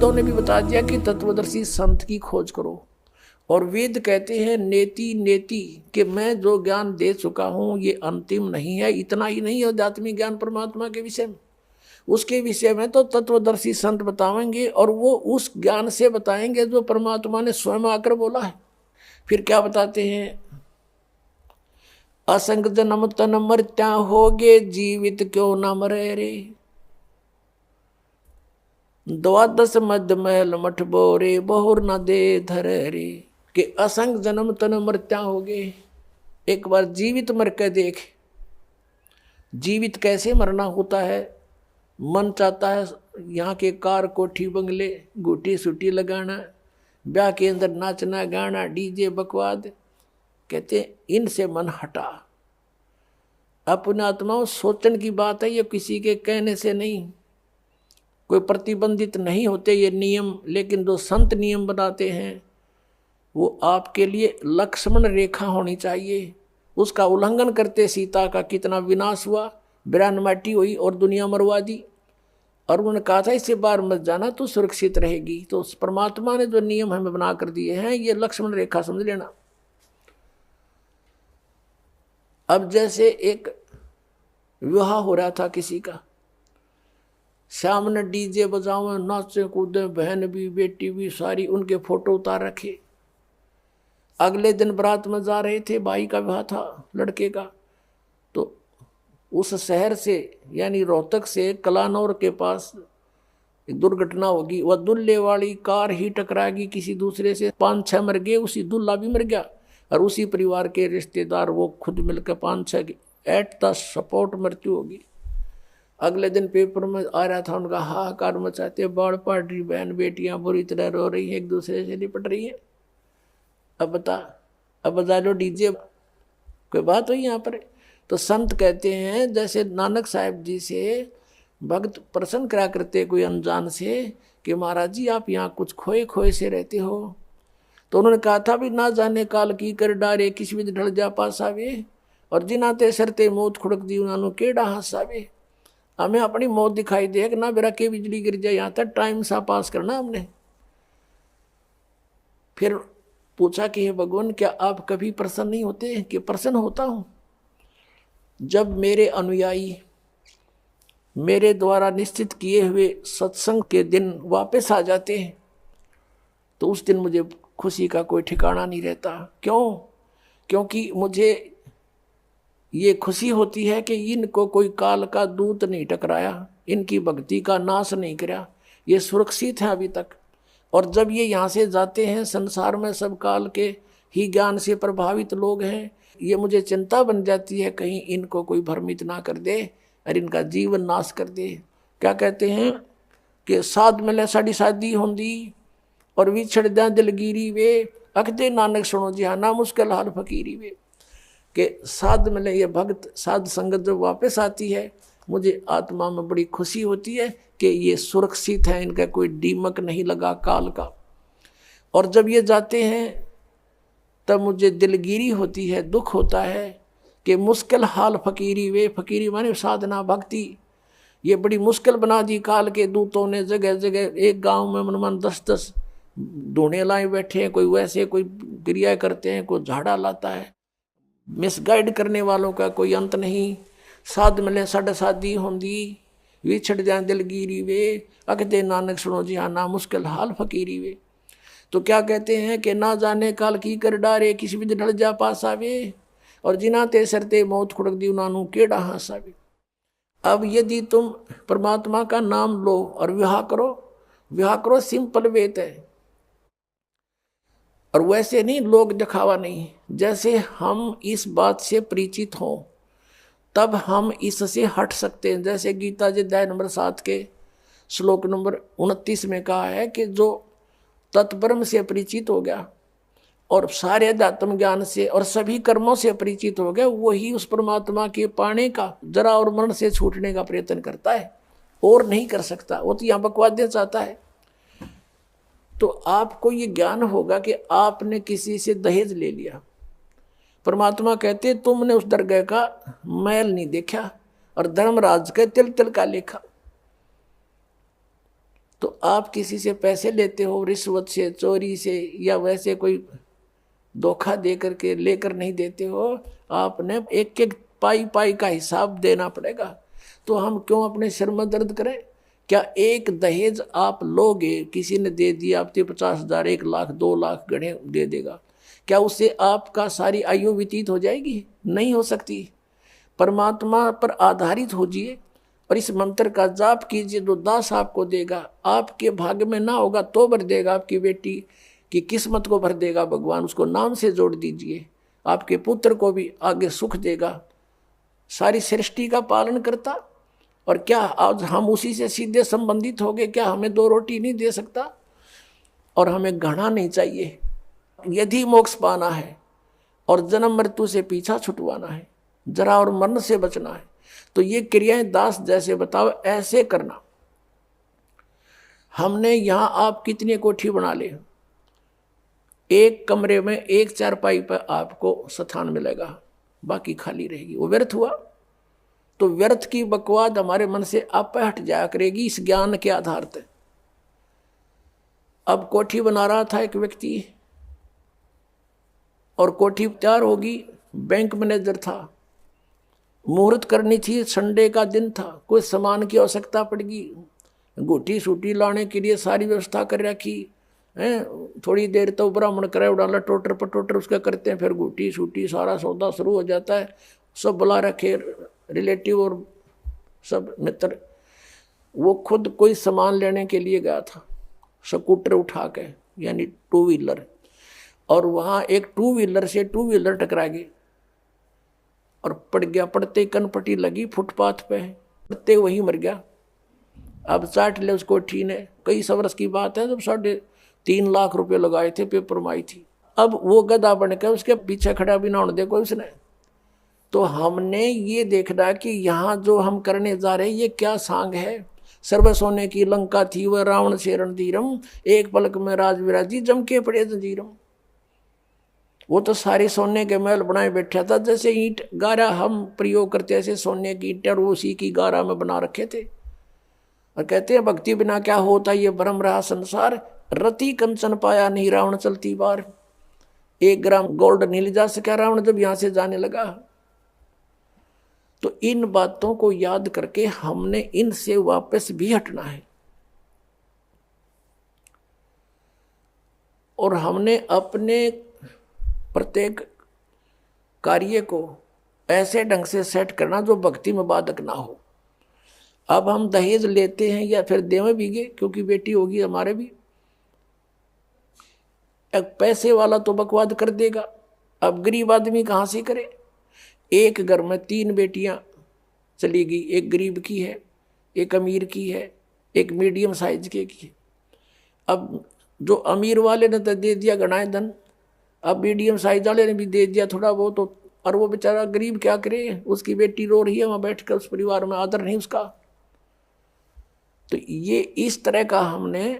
वेदों ने भी बता दिया कि तत्वदर्शी संत की खोज करो। और वेद कहते हैं नेति नेति, कि मैं जो ज्ञान दे चुका हूं ये अंतिम नहीं है। इतना ही नहीं, आध्यात्मिक ज्ञान परमात्मा के विषय में, उसके विषय में तो तत्वदर्शी संत बताएंगे, और वो उस ज्ञान से बताएंगे जो परमात्मा ने स्वयं आकर बोला है। फिर क्या बताते हैं? असंग जन्म तन मर्त्या होगे, जीवित क्यों न मरे रे। द्वादश मध्य महल मठ बोरे, बहुर न दे धर रे। कि असंग जन्म तन मर्त्या होगे। एक बार जीवित मर के देख। जीवित कैसे मरना होता है? मन चाहता है यहाँ के कार कोठी बंगले, गुटी सुटी लगाना, ब्याह के अंदर नाचना गाना, डीजे बकवाद। कहते इनसे मन हटा। अपना आत्मा सोचने की बात है, ये किसी के कहने से नहीं, कोई प्रतिबंधित नहीं होते ये नियम। लेकिन जो संत नियम बनाते हैं वो आपके लिए लक्ष्मण रेखा होनी चाहिए। उसका उल्लंघन करते सीता का कितना विनाश हुआ, बिरान माटी हुई और दुनिया मरवा दी। और उन्होंने कहा था इससे बाहर मत जाना तो सुरक्षित रहेगी। तो उस परमात्मा ने जो नियम हमें बना कर दिए हैं ये लक्ष्मण रेखा समझ लेना। अब जैसे एक विवाह हो रहा था किसी का, सामने डीजे बजाओ, नाचे कूदे, बहन भी बेटी भी सारी, उनके फोटो उतार रखे। अगले दिन बारात में जा रहे थे, भाई का विवाह था लड़के का। तो उस शहर से यानी रोहतक से कलानौर के पास एक दुर्घटना होगी। वह दूल्हे वाली कार ही टकराएगी किसी दूसरे से, 5-6 मर गए, उसी दूल्हा भी मर गया और उसी परिवार के रिश्तेदार वो खुद मिलकर 5-6 एट द सपोर्ट मृत्यु होगी। अगले दिन पेपर में आ रहा था उनका हाहाकार मचाते, बाढ़ पड़ रही, बहन बेटियां बुरी तरह रो रही है, एक दूसरे से निपट रही है। अब बता लो डीजे, कोई बात हुई यहाँ पर? तो संत कहते हैं जैसे नानक साहब जी से भक्त प्रसन्न करा करते कोई अनजान से कि महाराज जी आप यहाँ कुछ खोए खोए से रहते हो। तो उन्होंने कहा था भी ना जाने काल की कर डारे, किसी भी ढल जा पास आवे, और जिनाते सरते मौत खुड़क दी उन्होंने केड़ा हास आवे। हमें अपनी मौत दिखाई दे ना बेरा के बिजली गिर जाए, यहाँ तक टाइम सा पास करना हमने। फिर पूछा कि हे भगवान क्या आप कभी प्रसन्न नहीं होते? कि प्रसन्न होता हूँ जब मेरे अनुयायी मेरे द्वारा निश्चित किए हुए सत्संग के दिन वापस आ जाते हैं, तो उस दिन मुझे खुशी का कोई ठिकाना नहीं रहता। क्यों? क्योंकि मुझे ये खुशी होती है कि इनको कोई काल का दूत नहीं टकराया, इनकी भक्ति का नाश नहीं किया, ये सुरक्षित हैं अभी तक। और जब ये यहाँ से जाते हैं, संसार में सब काल के ही ज्ञान से प्रभावित लोग हैं, ये मुझे चिंता बन जाती है कहीं इनको कोई भ्रमित ना कर दे और इनका जीवन नाश कर दे। क्या कहते हैं कि साध मिले साड़ी शादी होंदी और विछड़ दें दिलगिरी वे, अखदे नानक सुनो जी हाँ ना मुश्किल हाल फकीरी वे। कि साध मिले, ये भक्त साध संगत जब वापस आती है मुझे आत्मा में बड़ी खुशी होती है कि ये सुरक्षित है, इनका कोई दीमक नहीं लगा काल का। और जब ये जाते हैं तब मुझे दिलगिरी होती है, दुख होता है कि मुश्किल हाल फकीरी वे। फकीरी माने साधना भक्ति, ये बड़ी मुश्किल बना दी काल के दूतों ने। जगह जगह एक गांव में मन 10-10 ढूंढे लाए बैठे हैं, कोई वैसे कोई क्रिया करते हैं, कोई झाड़ा लाता है। मिसगाइड करने वालों का कोई अंत नहीं। साध मिले साढ़े शादी होंदी, विछड़ जाए दिलगिरी वे, अकदे नानक सुनो जी हाँ ना मुश्किल हाल फकीरी वे। तो क्या कहते हैं कि ना जाने काल की कर डारे, किसी भी ढल जा पास आवे, और जिनाते सरते मौत खुड़क दी उन्होंने केड़ा हास आवे। अब यदि तुम परमात्मा का नाम लो और विवाह करो सिंपल वेत है। और वैसे नहीं, लोग दिखावा नहीं। जैसे हम इस बात से परिचित हों तब हम इससे हट सकते हैं। जैसे गीता जी अध्याय नंबर 7 के श्लोक नंबर 29 में कहा है कि जो तत्ब्रह्म से परिचित हो गया और सारे अध्यात्म ज्ञान से और सभी कर्मों से परिचित हो गया, वही उस परमात्मा के पाने का, जरा और मरण से छूटने का प्रयत्न करता है, और नहीं कर सकता। वो तो यहाँ बकवाद चाहता है। तो आपको ये ज्ञान होगा कि आपने किसी से दहेज ले लिया। परमात्मा कहते तुमने उस दरगाह का मैल नहीं देखा और धर्मराज के तिल तिल का लेखा। तो आप किसी से पैसे लेते हो रिश्वत से, चोरी से, या वैसे कोई धोखा दे करके लेकर नहीं देते हो। आपने एक एक पाई पाई का हिसाब देना पड़ेगा। तो हम क्यों अपने सिर में दर्द करें? क्या एक दहेज आप लोगे, किसी ने दे दिया आपके 50,000, 1 लाख, 2 लाख गणे दे देगा, क्या उससे आपका सारी आयु व्यतीत हो जाएगी? नहीं हो सकती। परमात्मा पर आधारित होजिए और इस मंत्र का जाप कीजिए, तो दास आपको देगा। आपके भाग्य में ना होगा तो भर देगा, आपकी बेटी की किस्मत को भर देगा भगवान, उसको नाम से जोड़ दीजिए। आपके पुत्र को भी आगे सुख देगा। सारी सृष्टि का पालन करता, और क्या आज हम उसी से सीधे संबंधित हो गए? क्या हमें 2 रोटी नहीं दे सकता? और हमें घृणा नहीं चाहिए। यदि मोक्ष पाना है और जन्म मृत्यु से पीछा छुटवाना है, जरा और मरण से बचना है, तो ये क्रियाएं दास जैसे बताओ ऐसे करना। हमने यहां आप कितनी कोठी बना ले, एक कमरे में एक चारपाई पर आपको स्थान मिलेगा, बाकी खाली रहेगी। वो व्यर्थ हुआ। तो व्यर्थ की बकवाद हमारे मन से आप हट जाया करेगी इस ज्ञान के आधार पर। अब कोठी बना रहा था एक व्यक्ति, और कोठी तैयार होगी, बैंक मैनेजर था, मुहूर्त करनी थी, संडे का दिन था, कोई सामान की आवश्यकता पड़गी, गोटी सूटी लाने के लिए सारी व्यवस्था कर रखी है। थोड़ी देर तो ब्राह्मण करे उड़ाला टोटर पटोटर उसका करते हैं, फिर गोटी सूटी सारा सौदा शुरू हो जाता है। सब बुला रखे रिलेटिव और सब मित्र। वो खुद कोई सामान लेने के लिए गया था, स्कूटर उठा के, यानी 2 व्हीलर, और वहाँ एक 2 व्हीलर से 2 व्हीलर टकरा गई और पड़ गया। पड़ते कनपट्टी लगी फुटपाथ पे, पड़ते वही मर गया। अब चाट ले उस कोठी ने। कई वर्ष की बात है, जब 3.5 लाख रुपए लगाए थे, पेपर में आई थी। अब वो गधा बन के उसके पीछे खड़ा भी ना होने दे कोई उसने। तो हमने ये देखना कि यहाँ जो हम करने जा रहे हैं ये क्या सांग है। सर्व सोने की लंका थी वह रावण से रणधीरम, एक पलक में राज विराजी जम के पड़े जंजीरम। वो तो सारे सोने के महल बनाए बैठा था, जैसे ईंट गारा हम प्रयोग करते ऐसे सोने की ईंट, और उसी की गारा में बना रखे थे। और कहते हैं भक्ति बिना क्या होता ये भ्रम रहा संसार, रति कंचन पाया नहीं रावण चलती बार। 1 ग्राम गोल्ड नहीं ले जा सका रावण जब यहां से जाने लगा। तो इन बातों को याद करके हमने इनसे वापस भी हटना है, और हमने अपने प्रत्येक कार्य को ऐसे ढंग से सेट करना जो भक्ति में बाधक ना हो। अब हम दहेज लेते हैं या फिर देवे भीगे, क्योंकि बेटी होगी हमारे भी। एक पैसे वाला तो बकवाद कर देगा, अब गरीब आदमी कहाँ से करे? एक घर में 3 बेटियां चली गई, एक गरीब की है, एक अमीर की है, एक मीडियम साइज की है। अब जो अमीर वाले ने तो दे दिया गणाए धन, अब मीडियम साइज वाले ने भी दे दिया थोड़ा बहुत, और वो बेचारा गरीब क्या करे? उसकी बेटी रो रही है वहाँ बैठ कर, उस परिवार में आदर नहीं उसका। तो ये इस तरह का हमने